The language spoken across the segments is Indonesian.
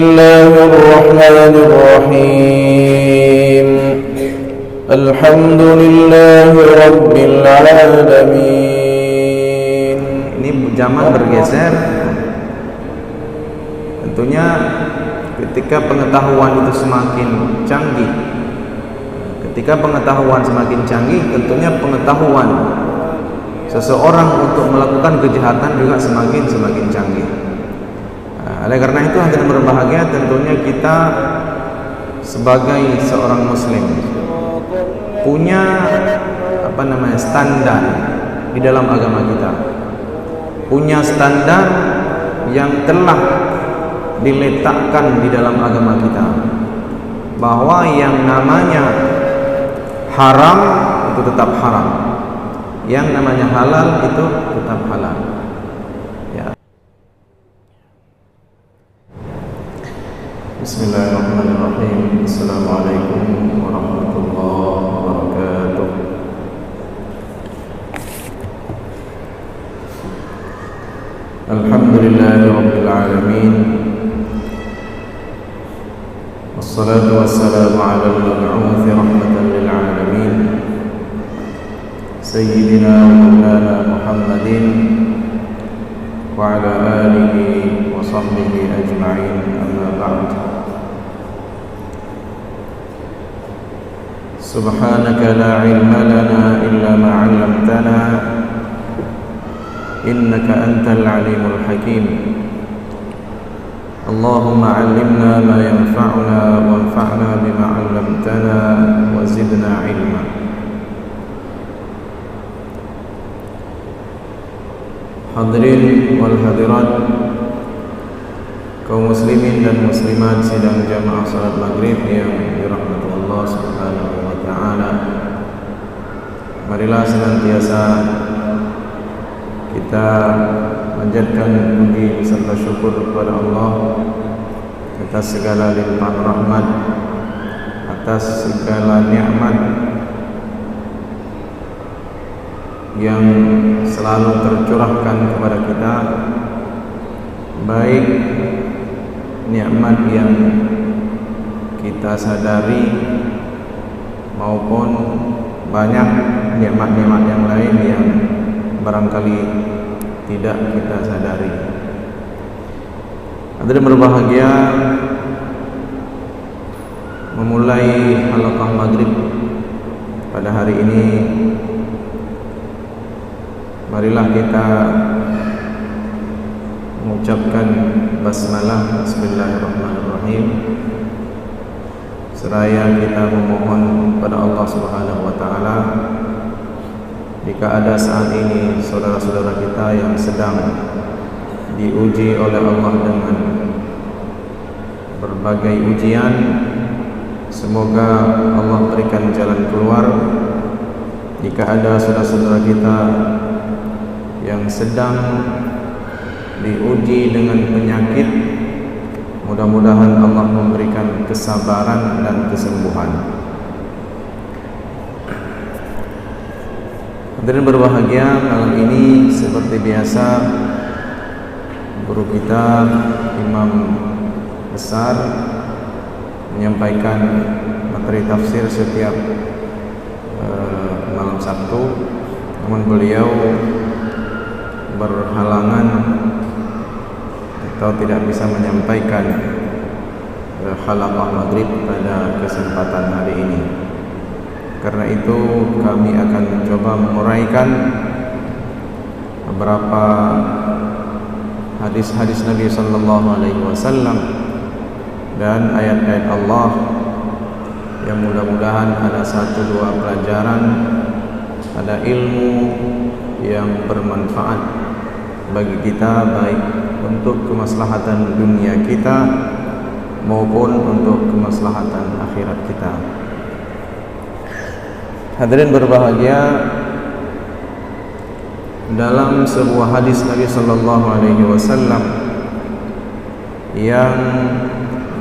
الله الرحمن الرحيم الحمد لله رب العالمين. Ini zaman bergeser. Tentunya ketika pengetahuan itu semakin canggih, tentunya pengetahuan seseorang untuk melakukan kejahatan juga semakin canggih. Oleh karena itu hadirin berbahagia, tentunya kita sebagai seorang muslim punya standar di dalam agama kita, punya standar yang telah diletakkan di dalam agama kita, bahwa yang namanya haram itu tetap haram, yang namanya halal itu tetap halal. Ya. Bismillahirrahmanirrahim. Assalamualaikum warahmatullahi wabarakatuh. Alhamdulillahi rabbil alamin. Wassalatu wassalamu ala al-mab'uthi rahmatan lil alamin, Sayyidina wa maulana Muhammadin wa ala alihi wa sahbihi ajma'in, amma ba'd. Subhanaka la ilma lana illa ma 'allamtana innaka antal alimul hakim. Allahumma 'allimna ma yanfa'una wanfa'na bima 'allamtana wa zidna ilma. Hadirin wal hadirat, kaum muslimin dan muslimat sidang jamaah salat maghrib yang dirahmati Allah Subhanahu wa ta'ala, marilah senantiasa kita panjatkan puji beserta syukur kepada Allah atas segala limpahan rahmat, atas segala nikmat yang selalu tercurahkan kepada kita, baik nikmat yang kita sadari maupun banyak nikmat-nikmat yang lain yang barangkali tidak kita sadari. Hadirin berbahagia, memulai halaqah maghrib pada hari ini, marilah kita mengucapkan basmalah, bismillahirrahmanirrahim, seraya kita memohon pada Allah Subhanahu wa ta'ala, jika ada saat ini saudara-saudara kita yang sedang diuji oleh Allah dengan berbagai ujian, semoga Allah berikan jalan keluar. Jika ada saudara-saudara kita yang sedang diuji dengan penyakit, mudah-mudahan Allah memberikan kesabaran dan kesembuhan. Hadirin berbahagia, malam ini seperti biasa guru kita Imam besar menyampaikan materi tafsir setiap malam Sabtu, namun beliau berhalangan atau tidak bisa menyampaikan halaqah maghrib pada kesempatan hari ini. Karena itu kami akan mencoba menguraikan beberapa hadis-hadis Nabi sallallahu alaihi wasallam dan ayat-ayat Allah yang mudah-mudahan ada satu dua pelajaran, ada ilmu yang bermanfaat bagi kita, baik untuk kemaslahatan dunia kita maupun untuk kemaslahatan akhirat kita. Hadirin berbahagia, dalam sebuah hadis Nabi sallallahu alaihi wasallam yang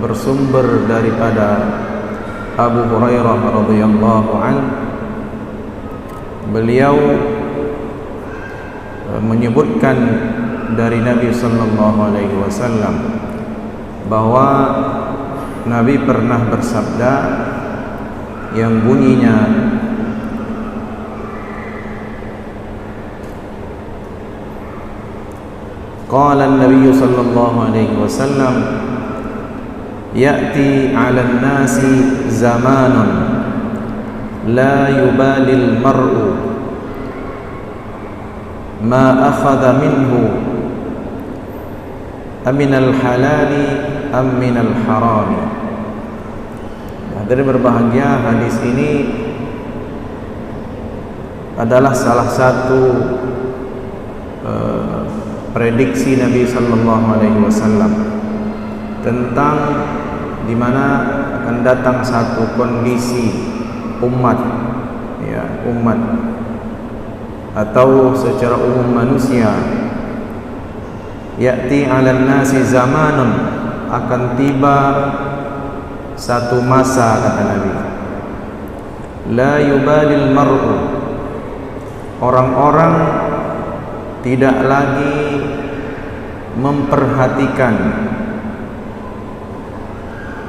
bersumber daripada Abu Hurairah radhiyallahu anhu, beliau menyebutkan dari Nabi sallallahu alaihi wasallam bahwa Nabi pernah bersabda yang bunyinya, qala an-nabiy sallallahu alaihi wasallam, ya'ti 'alan nasi zamanun la yubali al-mar'u ma akhadha minhu aminal halali am minal harami. Hadirin berbahagia, hadis ini adalah salah satu prediksi Nabi sallallahu alaihi wasallam tentang di mana akan datang satu kondisi umat, ya, umat atau secara umum manusia. Ya'ti 'alan nasi zamanun, akan tiba satu masa, kata Nabi, la yubalil mar'u, orang-orang tidak lagi memperhatikan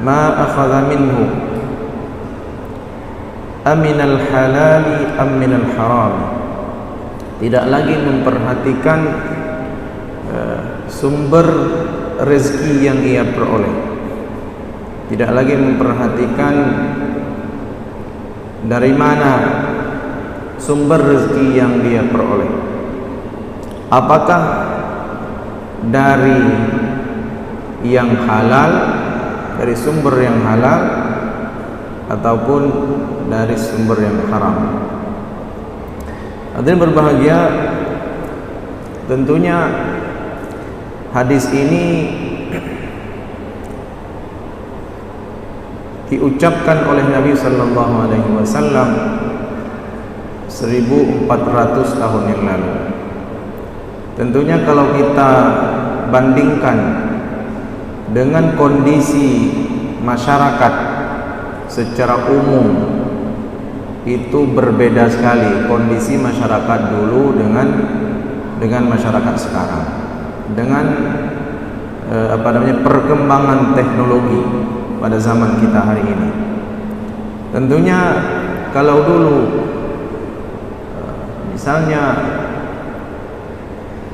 ma akhadha minhu aminal halali am minal haram, tidak lagi memperhatikan sumber rezeki yang ia peroleh, tidak lagi memperhatikan dari mana sumber rezeki yang dia peroleh, apakah dari yang halal, dari sumber yang halal, ataupun dari sumber yang haram. Hadirin berbahagia, tentunya hadis ini diucapkan oleh Nabi sallallahu alaihi wasallam 1400 tahun yang lalu. Tentunya kalau kita bandingkan dengan kondisi masyarakat secara umum, itu berbeda sekali kondisi masyarakat dulu dengan masyarakat sekarang, dengan perkembangan teknologi pada zaman kita hari ini. Tentunya kalau dulu misalnya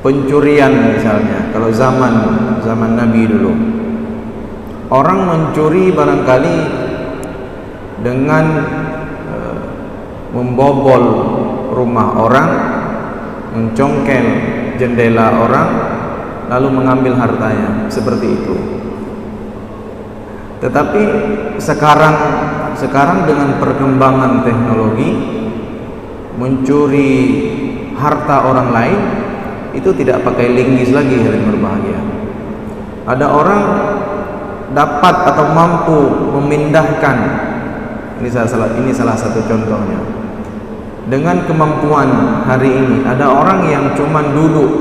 pencurian, misalnya kalau zaman Nabi dulu, orang mencuri barangkali dengan membobol rumah orang, mencongkel jendela orang, lalu mengambil hartanya, seperti itu. Tetapi sekarang dengan perkembangan teknologi, mencuri harta orang lain itu tidak pakai linggis lagi, hadirin berbahagia. Ada orang dapat atau mampu memindahkan, ini salah satu contohnya. Dengan kemampuan hari ini, ada orang yang cuman duduk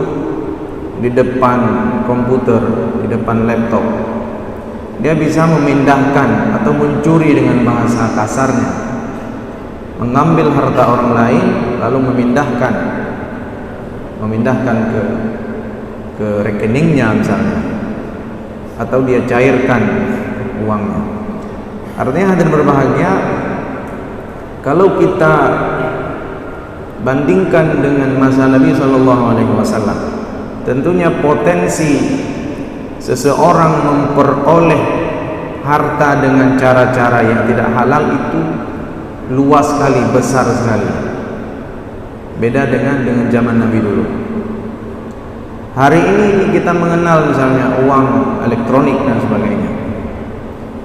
di depan komputer, di depan laptop, dia bisa memindahkan atau mencuri, dengan bahasa kasarnya, mengambil harta orang lain lalu memindahkan ke rekeningnya misalnya, atau dia cairkan uangnya. Artinya hadirin berbahagia, kalau kita bandingkan dengan masa Nabi SAW, tentunya potensi seseorang memperoleh harta dengan cara-cara yang tidak halal itu luas sekali, besar sekali. Beda dengan zaman Nabi dulu. Hari ini kita mengenal misalnya uang elektronik dan sebagainya.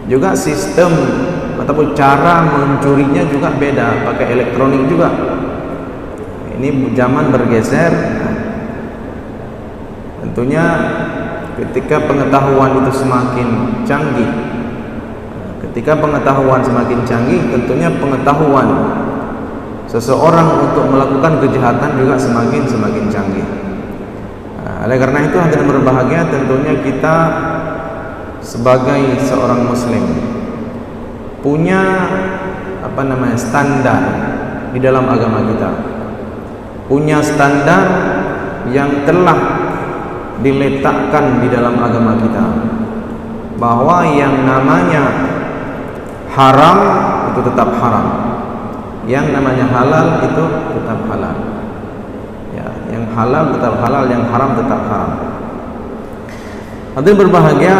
Juga sistem ataupun cara mencurinya juga beda, pakai elektronik juga. Ini zaman bergeser. Tentunya ketika pengetahuan itu semakin canggih, tentunya pengetahuan seseorang untuk melakukan kejahatan juga semakin canggih. Oleh karena itu hadirin berbahagia, tentunya kita sebagai seorang muslim punya standar di dalam agama kita, punya standar yang telah diletakkan di dalam agama kita. bahwa yang namanya haram itu tetap haram, yang namanya halal itu tetap halal. Ya, yang halal tetap halal, yang haram tetap haram. Hadirin berbahagia,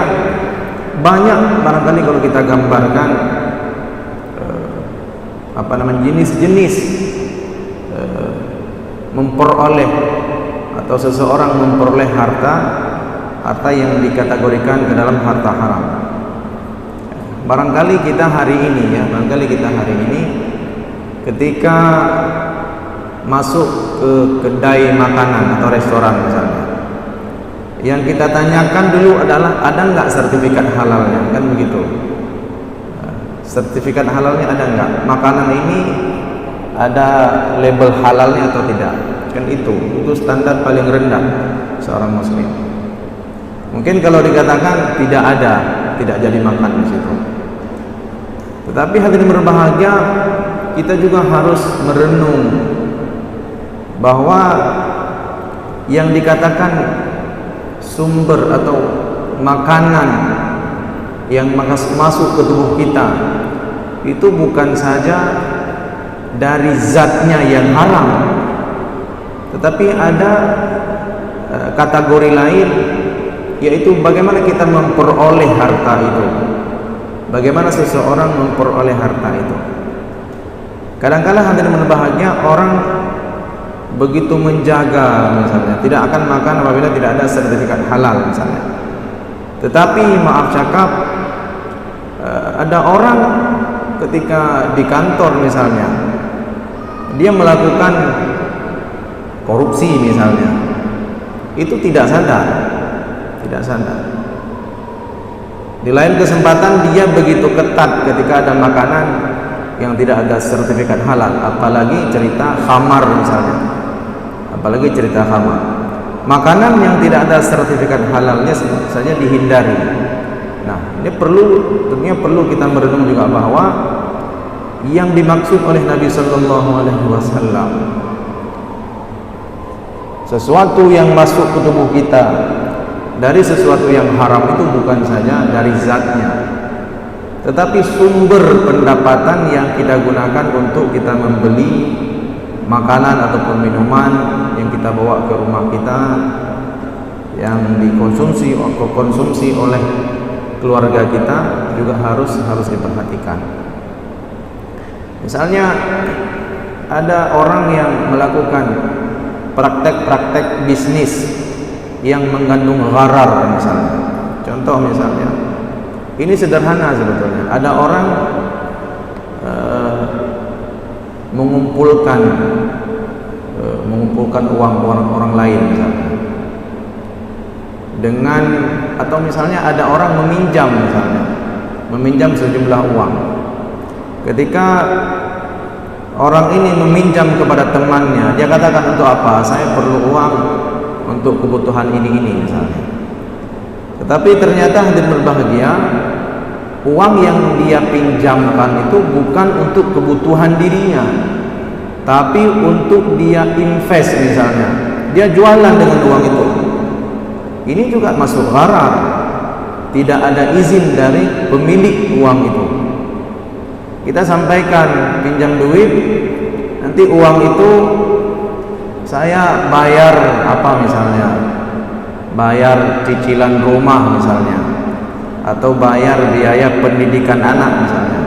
banyak barangkali kalau kita gambarkan jenis-jenis memperoleh atau seseorang memperoleh harta yang dikategorikan ke dalam harta haram. Barangkali kita hari ini ketika masuk ke kedai makanan atau restoran misalnya, yang kita tanyakan dulu adalah ada nggak sertifikat halalnya, kan begitu. Sertifikat halalnya ada nggak? Makanan ini ada label halalnya atau tidak? Kan itu standar paling rendah seorang muslim. Mungkin kalau dikatakan tidak ada, tidak jadi makan di situ. Tetapi hadirin berbahagia, kita juga harus merenung bahwa yang dikatakan sumber atau makanan yang masuk ke tubuh kita itu bukan saja dari zatnya yang haram, tetapi ada kategori lain, yaitu bagaimana kita memperoleh harta itu, bagaimana seseorang memperoleh harta itu. Kadang-kadang hadirin berbahagia, orang begitu menjaga misalnya, tidak akan makan apabila tidak ada sertifikat halal misalnya. Tetapi maaf cakap, ada orang ketika di kantor misalnya, dia melakukan korupsi misalnya, itu tidak sadar. Di lain kesempatan dia begitu ketat ketika ada makanan yang tidak ada sertifikat halal, apalagi cerita khamar misalnya, makanan yang tidak ada sertifikat halalnya saja dihindari. Nah, ini tentunya perlu kita merenung juga bahwa yang dimaksud oleh Nabi Sallallahu Alaihi Wasallam, sesuatu yang masuk ke tubuh kita dari sesuatu yang haram itu bukan saja dari zatnya, tetapi sumber pendapatan yang kita gunakan untuk kita membeli makanan ataupun minuman yang kita bawa ke rumah kita, yang dikonsumsi oleh keluarga kita, juga harus diperhatikan. Misalnya ada orang yang melakukan praktek-praktek bisnis yang mengandung gharar misalnya. Contoh misalnya, ini sederhana sebetulnya. Ada orang mengumpulkan uang orang lain misalnya, atau misalnya ada orang meminjam sejumlah uang. Ketika orang ini meminjam kepada temannya, dia katakan, untuk apa? Saya perlu uang untuk kebutuhan ini misalnya. Tetapi ternyata hadirin berbahagia, uang yang dia pinjamkan itu bukan untuk kebutuhan dirinya, tapi untuk dia invest misalnya. Dia jualan dengan uang itu. Ini juga masuk gharar. Tidak ada izin dari pemilik uang itu. Kita sampaikan pinjam duit, nanti uang itu saya bayar apa misalnya, bayar cicilan rumah misalnya, atau bayar biaya pendidikan anak misalnya.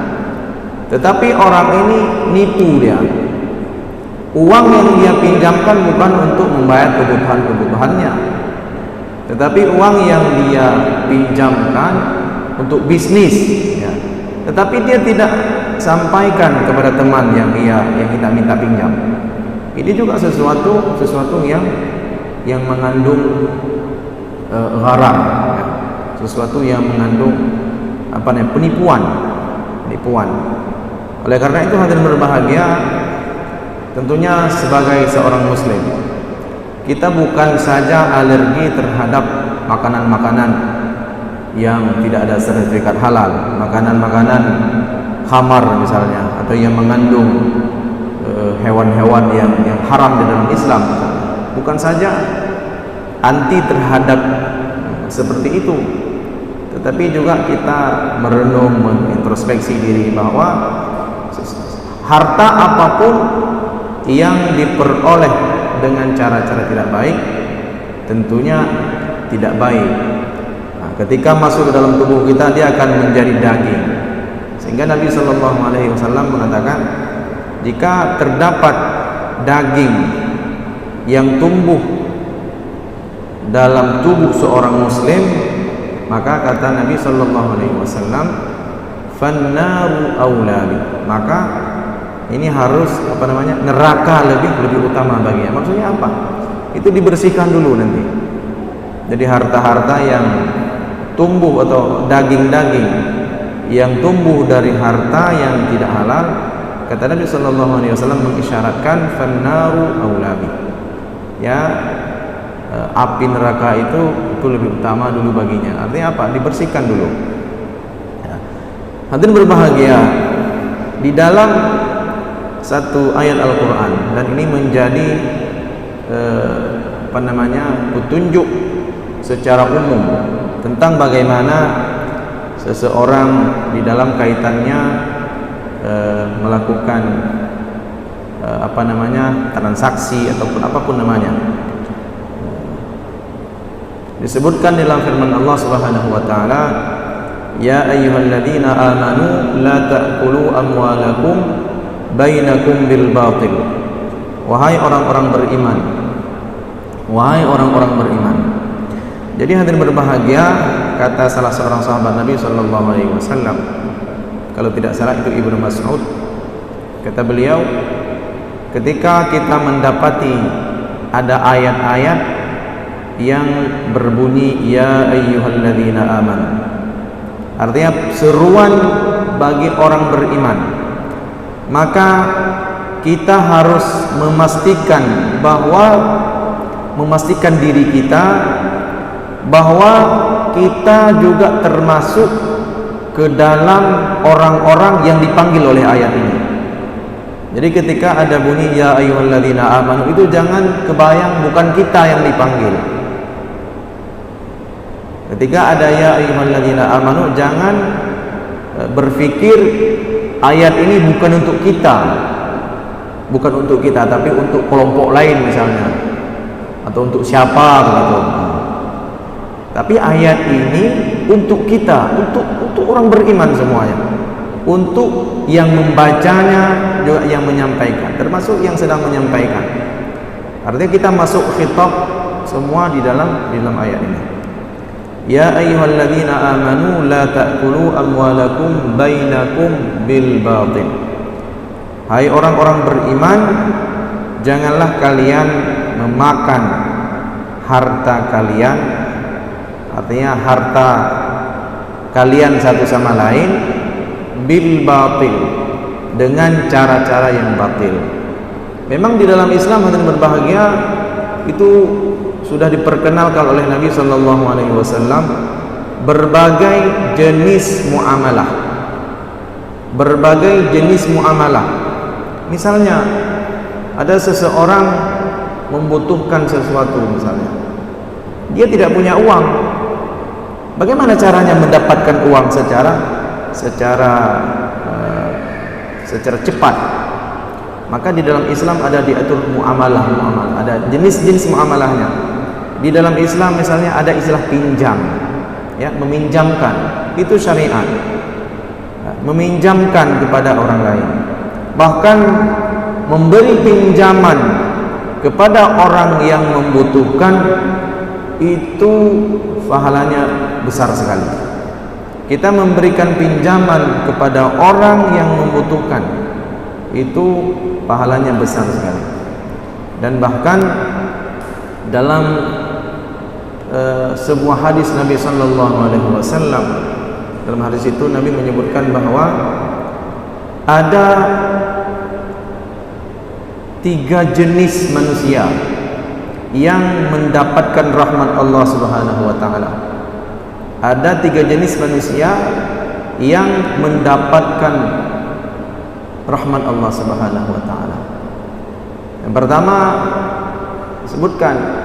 Tetapi orang ini nipu dia. Uang yang dia pinjamkan bukan untuk membayar kebutuhannya, tetapi uang yang dia pinjamkan untuk bisnis, ya. Tetapi dia tidak sampaikan kepada teman yang kita minta pinjam. Ini juga sesuatu yang mengandung gharar, ya. Sesuatu yang mengandung penipuan. Oleh karena itu hadirin berbahagia, tentunya sebagai seorang muslim, kita bukan saja alergi terhadap makanan-makanan yang tidak ada sertifikat halal, makanan-makanan khamar misalnya, atau yang mengandung hewan-hewan yang haram di dalam Islam. Bukan saja anti terhadap seperti itu, tetapi juga kita merenung, mengintrospeksi diri bahwa harta apapun yang diperoleh dengan cara-cara tidak baik tentunya tidak baik. Nah, ketika masuk ke dalam tubuh kita, dia akan menjadi daging. Sehingga Nabi Shallallahu Alaihi Wasallam mengatakan, jika terdapat daging yang tumbuh dalam tubuh seorang muslim, maka kata Nabi Shallallahu Alaihi Wasallam, fannaru aulabi, maka ini harus neraka lebih utama baginya. Maksudnya apa? Itu dibersihkan dulu nanti. Jadi harta-harta yang tumbuh atau daging-daging yang tumbuh dari harta yang tidak halal, kata Nabi Shallallahu Alaihi Wasallam mengisyaratkan fannaru aulabi, ya, api neraka itu lebih utama dulu baginya. Artinya apa? Dibersihkan dulu. Ya. Hadirin berbahagia, di dalam satu ayat Al-Quran, dan ini menjadi petunjuk secara umum tentang bagaimana seseorang di dalam kaitannya melakukan transaksi ataupun apapun namanya. Disebutkan dalam firman Allah Subhanahu wa taala, ya ayyuhalladzina amanu la ta'kulu amwalakum bainakum bil batil. Wahai orang-orang beriman, wahai orang-orang beriman. Jadi hadirin berbahagia, kata salah seorang sahabat Nabi Sallallahu Alaihi Wasallam, kalau tidak salah itu Ibnu Mas'ud, kata beliau, ketika kita mendapati ada ayat-ayat yang berbunyi ya ayyuhalladzina amanu, artinya seruan bagi orang beriman, maka kita harus memastikan diri kita bahwa kita juga termasuk ke dalam orang-orang yang dipanggil oleh ayat ini. Jadi ketika ada bunyi ya ayyuhalladzina amanu, itu jangan kebayang bukan kita yang dipanggil. Ketika ada ya ayyuhalladzina amanu, jangan berpikir ayat ini bukan untuk kita, tapi untuk kelompok lain misalnya, atau untuk siapa begitu. Tapi ayat ini untuk kita, untuk orang beriman semuanya, untuk yang membacanya juga yang menyampaikan, termasuk yang sedang menyampaikan. Artinya kita masuk khitab semua di dalam ayat ini. Ya ayyuhalladzina amanu la ta'kulu amwalakum bainakum bil batil. Hai orang-orang beriman, janganlah kalian memakan harta kalian, artinya harta kalian satu sama lain, bil batil, dengan cara-cara yang batil. Memang di dalam Islam, hadirin berbahagia, itu sudah diperkenalkan oleh Nabi Sallallahu Alaihi Wasallam berbagai jenis muamalah. Misalnya ada seseorang membutuhkan sesuatu, misalnya dia tidak punya uang, bagaimana caranya mendapatkan uang secara cepat? Maka di dalam Islam ada diatur muamalah, ada jenis-jenis muamalahnya. Di dalam Islam misalnya ada istilah pinjam, ya, meminjamkan, itu syariat. Meminjamkan kepada orang lain, bahkan memberi pinjaman kepada orang yang membutuhkan, itu pahalanya besar sekali. Kita memberikan pinjaman kepada orang yang membutuhkan, itu pahalanya besar sekali. Dan bahkan dalam sebuah hadis Nabi Sallallahu Alaihi Wasallam, dalam hadis itu Nabi menyebutkan bahwa ada 3 jenis manusia yang mendapatkan rahmat Allah Subhanahu wa taala. Ada 3 jenis manusia yang mendapatkan rahmat Allah Subhanahu wa taala. Yang pertama disebutkan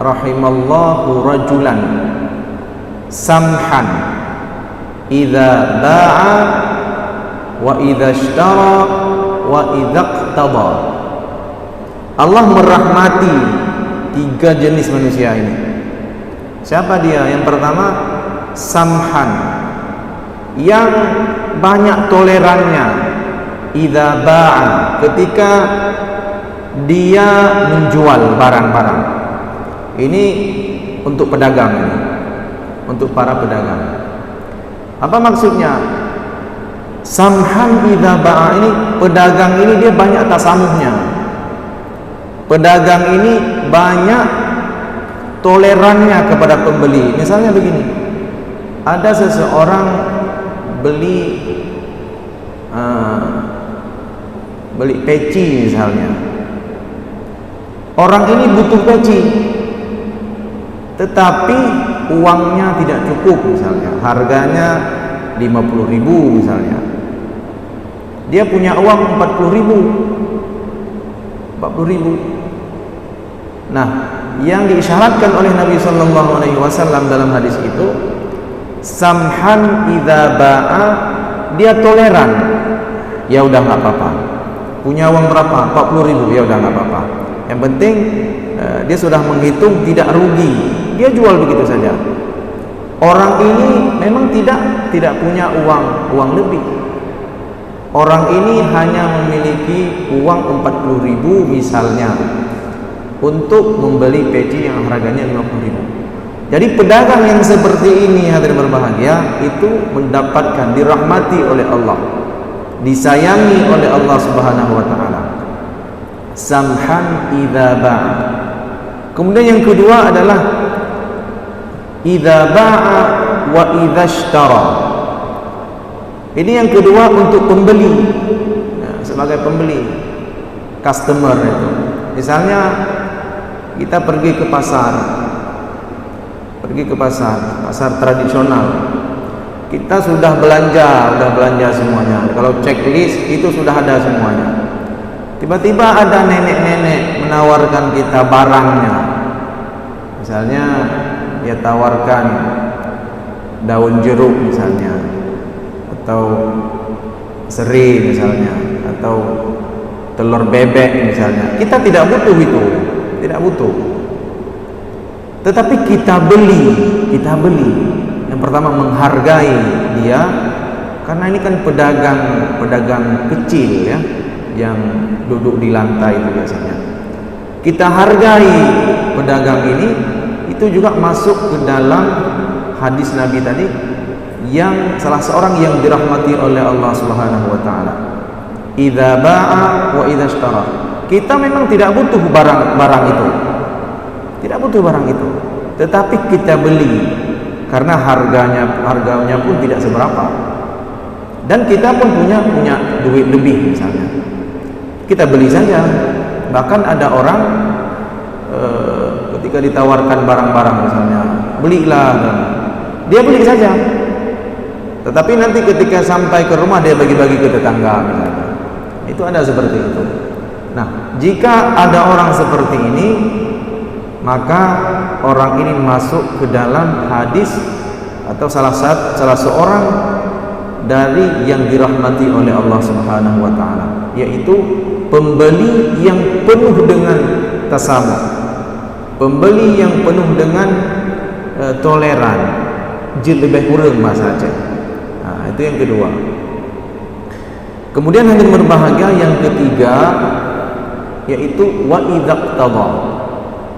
rahimallahu rajulan samhan idza ba'a wa idza ishtara wa idza iqtada. Allah merahmati 3 jenis manusia ini. Siapa dia? Yang pertama, samhan, yang banyak tolerannya. Idza ba'a, ketika dia menjual barang-barang. Ini untuk pedagang ini, untuk para pedagang. Apa maksudnya? Samhan idza ba'a ini, pedagang ini dia banyak tasamuhnya. Pedagang ini banyak tolerannya kepada pembeli. Misalnya begini, ada seseorang beli peci misalnya. Orang ini butuh peci, tetapi uangnya tidak cukup misalnya, harganya 50.000 misalnya. Dia punya uang 40.000. Nah, yang diisyaratkan oleh Nabi sallallahu alaihi wasallam dalam hadis itu, samhan idza ba'a, dia toleran. Ya udah enggak apa-apa. Punya uang berapa? 40.000. Ya udah enggak apa-apa. Yang penting dia sudah menghitung tidak rugi. Dia jual begitu saja. Orang ini memang tidak punya uang lebih. Orang ini hanya memiliki uang 40.000 misalnya untuk membeli peci yang harganya 50.000. Jadi pedagang yang seperti ini, hadirin berbahagia, itu mendapatkan, dirahmati oleh Allah, disayangi oleh Allah Subhanahu wa taala. Samhan idza ba'a. Kemudian yang kedua adalah idza ba'a wa idza ishtara. Ini yang kedua untuk pembeli. Nah, sebagai pembeli, customer itu. Misalnya kita pergi ke pasar tradisional. Kita sudah belanja semuanya. Kalau checklist itu sudah ada semuanya. Tiba-tiba ada nenek-nenek menawarkan kita barangnya. Misalnya dia tawarkan daun jeruk misalnya, atau serai misalnya, atau telur bebek misalnya. Kita tidak butuh itu, tidak butuh. Tetapi kita beli. Yang pertama menghargai dia, karena ini kan pedagang kecil ya, yang duduk di lantai itu biasanya. Kita hargai pedagang ini, itu juga masuk ke dalam hadis Nabi tadi, yang salah seorang yang dirahmati oleh Allah Subhanahu wa taala. Idza ba'a wa idza ishtara. Kita memang tidak butuh barang itu. Tidak butuh barang itu. Tetapi kita beli karena harganya pun tidak seberapa. Dan kita pun punya duit lebih misalnya. Kita beli saja. Bahkan ada orang ketika ditawarkan barang-barang misalnya, belilah, dia beli saja. Tetapi nanti ketika sampai ke rumah dia bagi-bagi ke tetangga misalnya. Itu ada seperti itu. Nah, jika ada orang seperti ini, maka orang ini masuk ke dalam hadis atau salah seorang dari yang dirahmati oleh Allah Subhanahu wa taala, yaitu pembeli yang penuh dengan tasamuh, pembeli yang penuh dengan toleran, jil lebih kurang bahasa Aceh. Nah, itu yang kedua. Kemudian yang berbahagia yang ketiga, yaitu wa idza iqtada.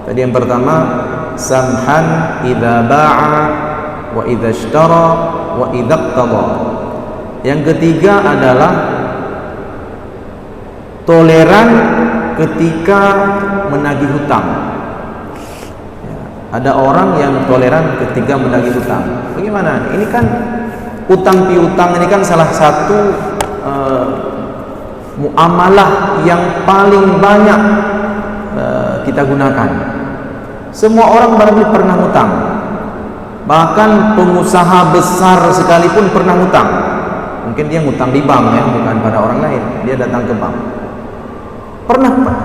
Tadi yang pertama samhan idza ba'a wa idza ishtara wa idza iqtada. Yang ketiga adalah toleran ketika menagih hutang. Ada orang yang toleran ketika menagih hutang. Bagaimana? Ini kan utang piutang ini kan salah satu muamalah yang paling banyak kita gunakan. Semua orang barangkali pernah hutang. Bahkan pengusaha besar sekalipun pernah hutang. Mungkin dia ngutang di bank ya, bukan pada orang lain. Dia datang ke bank.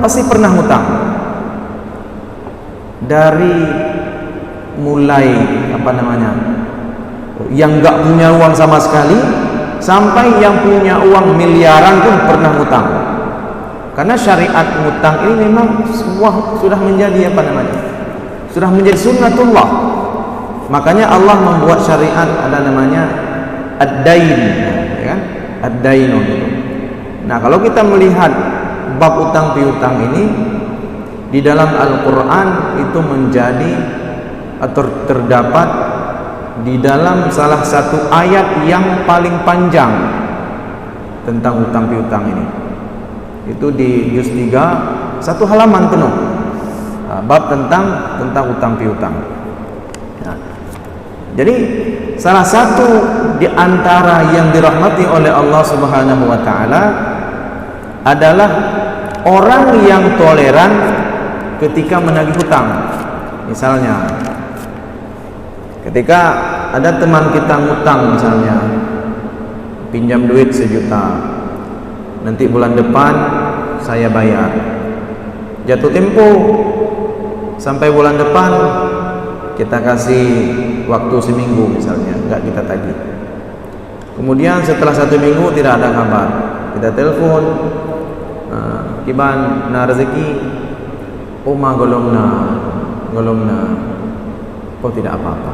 Pasti pernah hutang. Dari mulai yang nggak punya uang sama sekali sampai yang punya uang miliaran pun pernah ngutang. Karena syariat ngutang ini memang sudah menjadi sudah menjadi sunnatullah. Makanya Allah membuat syariat ada namanya ad-dain, ya kan? Ad-dainun itu. Nah, kalau kita melihat bab utang piutang ini di dalam Al-Qur'an itu menjadi atau terdapat di dalam salah satu ayat yang paling panjang tentang utang piutang ini. Itu di juz 3, satu halaman penuh. Bab tentang utang piutang. Nah, jadi salah satu di antara yang dirahmati oleh Allah Subhanahu wa taala adalah orang yang toleran ketika menagih hutang. Misalnya ketika ada teman kita ngutang, misalnya pinjam duit 1 juta, nanti bulan depan saya bayar. Jatuh tempo sampai bulan depan, kita kasih waktu seminggu misalnya, enggak kita tagih. Kemudian setelah 1 minggu tidak ada kabar, kita telepon, kiban na rezeki, oma golongna, oh tidak apa-apa.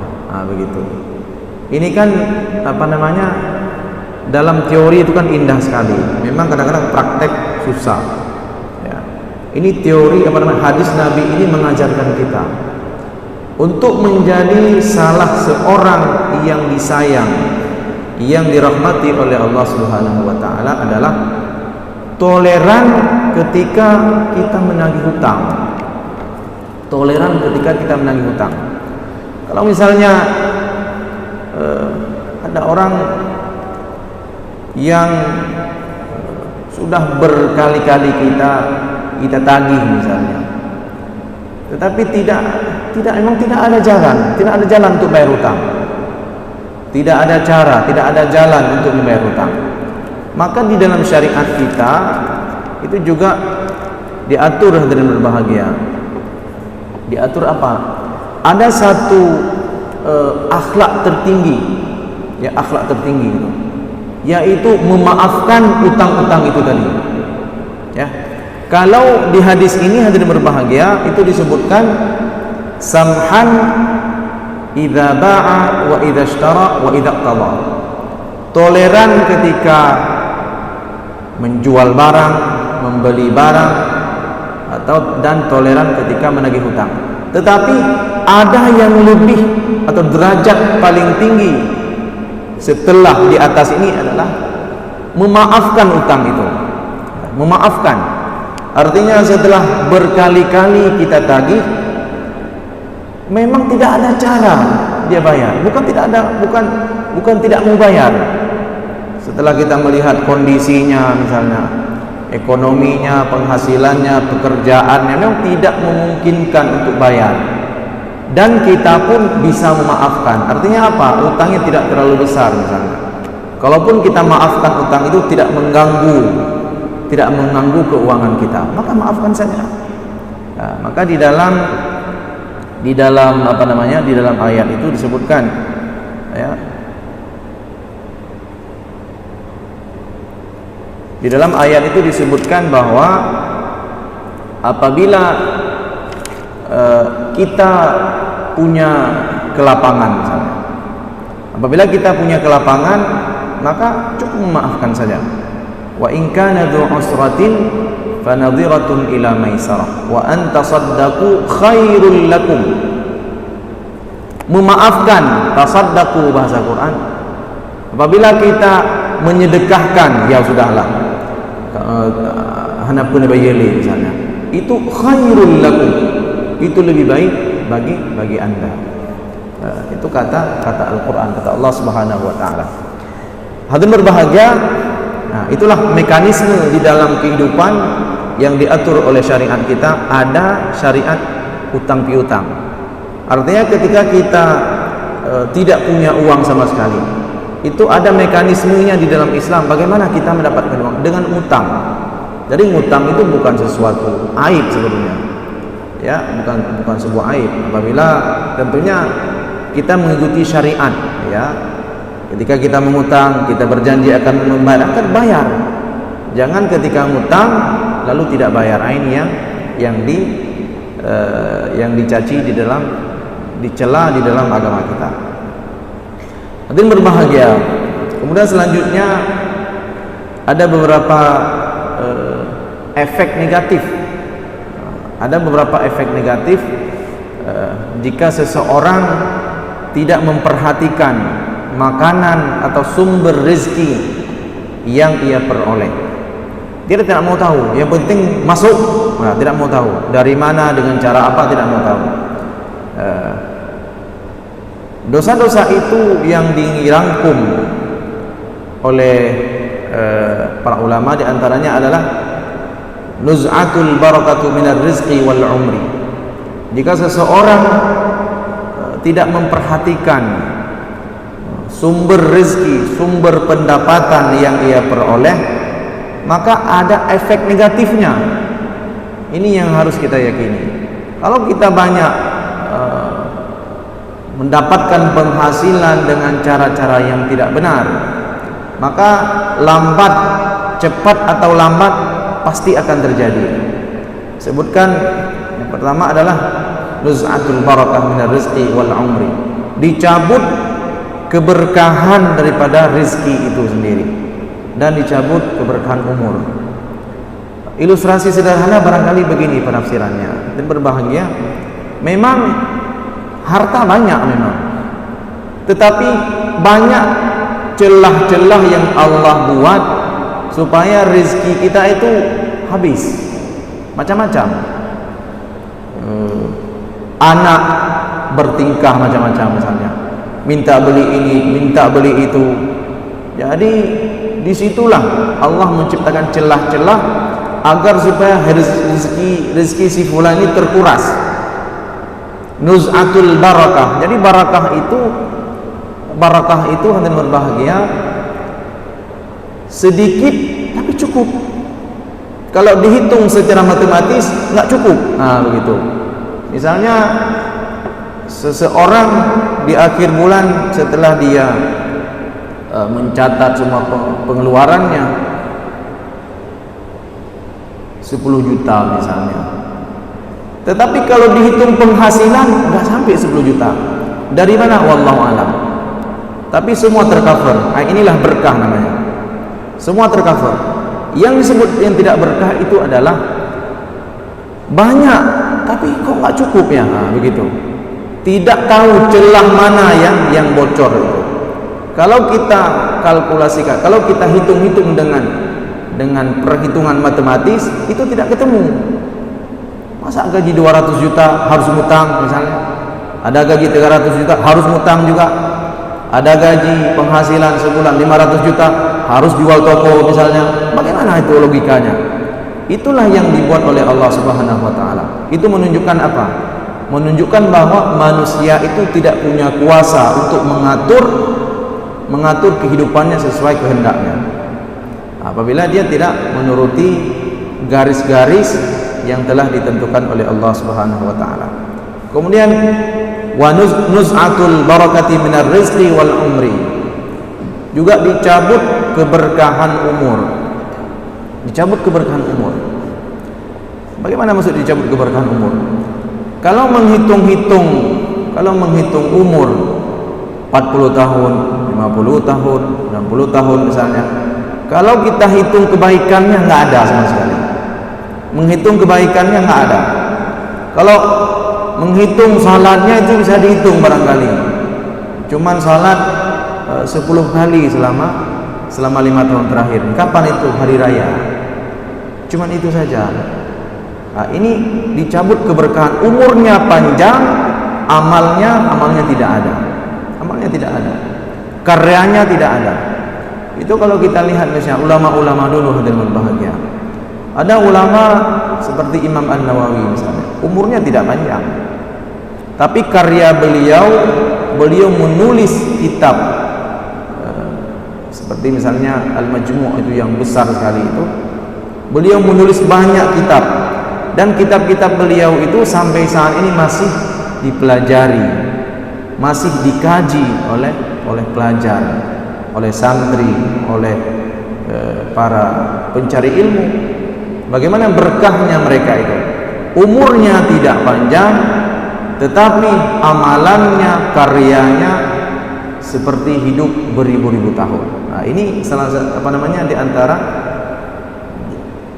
Begitu. Ini kan dalam teori itu kan indah sekali. Memang kadang-kadang praktek susah. Ya. Ini teori hadis Nabi ini mengajarkan kita untuk menjadi salah seorang yang disayang, yang dirahmati oleh Allah Subhanahu wa taala adalah toleran ketika kita menagih hutang. Toleran ketika kita menagih hutang. Kalau misalnya ada orang yang sudah berkali-kali kita tagih misalnya, tetapi memang tidak ada jalan untuk bayar hutang, tidak ada cara, tidak ada jalan untuk membayar hutang, maka di dalam syariat kita itu juga diatur hadirin berbahagia. Diatur apa? Ada satu akhlak tertinggi, ya akhlak tertinggi itu, yaitu memaafkan utang-utang itu tadi. Ya, kalau di hadis ini hadirin berbahagia itu disebutkan samhan idza ba'a wa idza ishtara wa idza qada. Toleran ketika menjual barang, membeli barang, dan toleran ketika menagih hutang. Tetapi ada yang lebih atau derajat paling tinggi setelah di atas ini adalah memaafkan utang itu. Memaafkan artinya setelah berkali-kali kita tagih, memang tidak ada cara dia bayar, bukan tidak mau bayar. Setelah kita melihat kondisinya, misalnya ekonominya, penghasilannya, pekerjaannya memang tidak memungkinkan untuk bayar, dan kita pun bisa memaafkan. Artinya apa? Utangnya tidak terlalu besar misalnya. Kalaupun kita maafkan utang itu tidak mengganggu keuangan kita, maka maafkan saja. Nah, maka di dalam ayat itu disebutkan, ya, di dalam ayat itu disebutkan bahwa apabila kita punya kelapangan misalnya, apabila kita punya kelapangan, maka cukup memaafkan saja. Wa in kana dzu usratin fanadhiratun ila maisarah wa an tasaddaqu khairul lakum. Memaafkan, tasaddaqu bahasa Quran. Apabila kita menyedekahkan, ya sudahlah, hanapun bayeli misalnya, itu khairul lakum, itu lebih baik bagi Anda. Itu kata Al-Quran, kata Allah Subhanahu wa taala. Hadirin berbahagia, nah, itulah mekanisme di dalam kehidupan yang diatur oleh syariat kita. Ada syariat utang piutang. Artinya ketika kita tidak punya uang sama sekali, itu ada mekanismenya di dalam Islam. Bagaimana kita mendapatkan uang? Dengan utang. Jadi utang itu bukan sesuatu aib sebenarnya, ya, bukan sebuah aib apabila tentunya kita mengikuti syariat, ya. Ketika kita mengutang, kita berjanji akan membayar, akan bayar. Jangan ketika ngutang lalu tidak bayar. Ini yang dicaci dicela di dalam agama kita. Hadirin berbahagia. Kemudian selanjutnya ada beberapa efek negatif. Ada beberapa efek negatif jika seseorang tidak memperhatikan makanan atau sumber rezeki yang ia peroleh. Dia tidak mau tahu, yang penting masuk, tidak mau tahu dari mana, dengan cara apa, tidak mau tahu. Dosa-dosa itu yang dirangkum oleh para ulama, di antaranya adalah nuz'atul barakatu minar rizqi wal umri. Jika seseorang tidak memperhatikan sumber rezeki, sumber pendapatan yang ia peroleh, maka ada efek negatifnya. Ini yang harus kita yakini. Kalau kita banyak mendapatkan penghasilan dengan cara-cara yang tidak benar, maka cepat atau lambat pasti akan terjadi. Sebutkan yang pertama adalah nuz'atul barakah minar rizqi wal umri. Dicabut keberkahan daripada rezeki itu sendiri, dan dicabut keberkahan umur. Ilustrasi sederhana barangkali begini penafsirannya. Dan berbahagia, memang harta banyak memang, tetapi banyak celah-celah yang Allah buat supaya rezeki kita itu habis. Macam-macam. Anak bertingkah macam-macam, misalnya minta beli ini, minta beli itu. Jadi disitulah Allah menciptakan celah-celah agar supaya rezeki si fulan ini terkuras. Nuz'atul barakah. Jadi barakah itu hadirin berbahagia, sedikit tapi cukup. Kalau dihitung secara matematis nggak cukup. Begitu. Misalnya seseorang di akhir bulan setelah dia mencatat semua pengeluarannya 10 juta misalnya, tetapi kalau dihitung penghasilan nggak sampai 10 juta. Dari mana? Wallahu alam. Tapi semua tercover. Inilah berkah namanya. Semua tercover. Yang disebut yang tidak berkah itu adalah banyak tapi kok nggak cukup ya, begitu. Tidak tahu celah mana yang bocor itu. Kalau kita kalkulasikan, kalau kita hitung-hitung dengan perhitungan matematis, itu tidak ketemu. Masa gaji 200 juta harus ngutang misalnya? Ada gaji 300 juta harus ngutang juga. Ada gaji penghasilan sebulan 500 juta harus jual toko misalnya. Bagaimana itu logikanya? Itulah yang dibuat oleh Allah Subhanahu wa taala. Itu menunjukkan apa? Menunjukkan bahwa manusia itu tidak punya kuasa untuk mengatur kehidupannya sesuai kehendaknya. Apabila dia tidak menuruti garis-garis yang telah ditentukan oleh Allah Subhanahu wa taala. Kemudian wa nuz'atul barakati minar rizqi wal umri. Juga dicabut keberkahan umur. Dicabut keberkahan umur. Bagaimana maksud dicabut keberkahan umur? Kalau menghitung umur 40 tahun, 50 tahun, 60 tahun misalnya, kalau kita hitung kebaikannya nggak ada sama sekali. Menghitung kebaikannya nggak ada. Kalau menghitung salatnya itu bisa dihitung barangkali. Cuman salat 10 kali selama 5 tahun terakhir. Kapan itu? Hari raya. Cuman itu saja. Ini dicabut keberkahan. Umurnya panjang, amalnya tidak ada. Amalnya tidak ada. Karyanya tidak ada. Itu kalau kita lihat misalnya ulama-ulama dulu hadirin berbahagia. Ada ulama seperti Imam An-Nawawi misalnya, umurnya tidak panjang, tapi karya beliau menulis kitab seperti misalnya Al-Majmu' itu yang besar sekali itu. Beliau menulis banyak kitab, dan kitab-kitab beliau itu sampai saat ini masih dipelajari, masih dikaji oleh pelajar. oleh santri, oleh para pencari ilmu. Bagaimana berkahnya mereka itu. Umurnya tidak panjang, tetapi amalannya, karyanya seperti hidup beribu-ribu tahun. Nah, ini salah satu di antara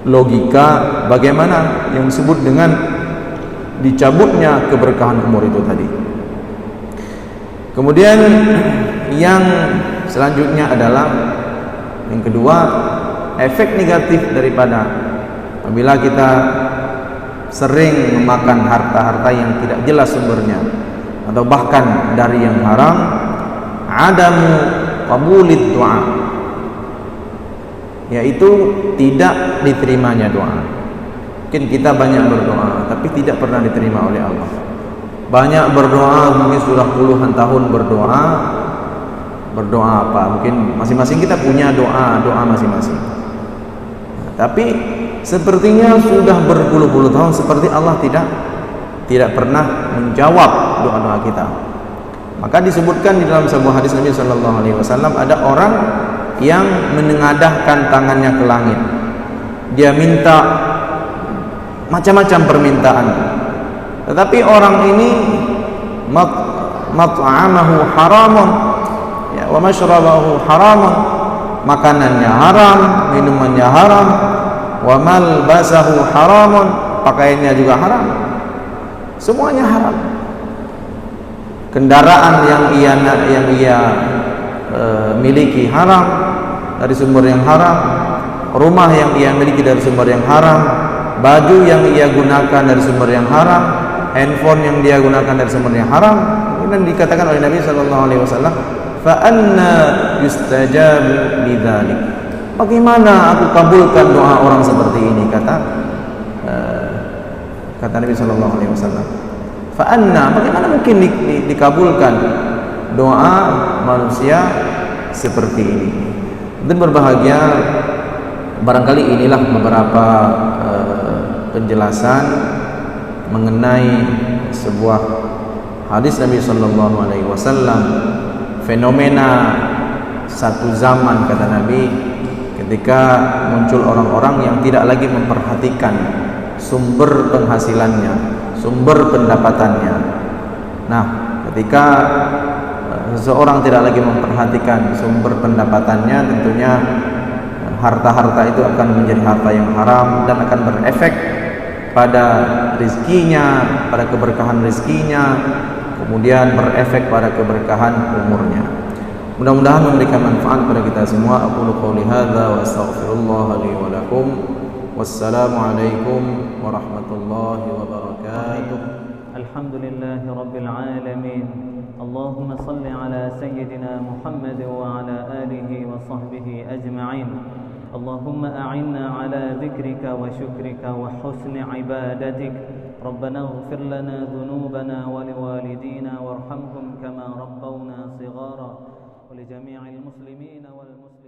logika bagaimana yang disebut dengan dicabutnya keberkahan umur itu tadi. Kemudian yang selanjutnya adalah yang kedua, efek negatif daripada apabila kita sering memakan harta-harta yang tidak jelas sumbernya atau bahkan dari yang haram, adamu qabulid doa, yaitu tidak diterimanya doa. Mungkin kita banyak berdoa tapi tidak pernah diterima oleh Allah. Banyak berdoa, mungkin sudah puluhan tahun berdoa apa? Mungkin masing-masing kita punya doa masing-masing. Tapi sepertinya sudah berpuluh-puluh tahun seperti Allah tidak pernah menjawab doa-doa kita. Maka disebutkan di dalam sebuah hadis Nabi Shallallahu Alaihi Wasallam, ada orang yang menengadahkan tangannya ke langit. Dia minta macam-macam permintaan, tetapi orang ini mat'amahu haramun, ya, wa mashrabahu haramun, makanannya haram, minumannya haram, wa malbasahu haramun, pakaiannya juga haram, semuanya haram. Kendaraan yang ia miliki haram dari sumber yang haram, rumah yang ia miliki dari sumber yang haram, baju yang ia gunakan dari sumber yang haram, handphone yang dia gunakan dari sumber yang haram. Dan dikatakan oleh Nabi Shallallahu Alaihi Wasallam, fa anna yustajabu lidzalik. Bagaimana aku kabulkan doa orang seperti ini, kata Nabi Shallallahu Alaihi Wasallam. Fa anna, bagaimana mungkin dikabulkan doa manusia seperti ini? Dan berbahagia, barangkali inilah beberapa penjelasan mengenai sebuah hadis Nabi Shallallahu Alaihi Wasallam, fenomena satu zaman, kata Nabi, ketika muncul orang-orang yang tidak lagi memperhatikan sumber penghasilannya, sumber pendapatannya. Nah, ketika seseorang tidak lagi memperhatikan sumber pendapatannya, tentunya harta-harta itu akan menjadi harta yang haram dan akan berefek pada rizkinya, pada keberkahan rizkinya, kemudian berefek pada keberkahan umurnya. Mudah-mudahan memberikan manfaat pada kita semua. Aqulu qouli hadza wa astaghfirullah li wa lakum. Wassalamualaikum warahmatullahi wabarakatuh. Alhamdulillahi rabbil alamin. Allahumma salli ala sayyidina Muhammad wa ala alihi wa sahbihi ajma'in. Allahumma a'inna ala dhikrika wa syukrika wa husni ibadatik. Rabbana ighfir lana dhunubana wa liwalidina warhamhum kama rabbawna shighara wa li jami'il muslimina wal muslimin.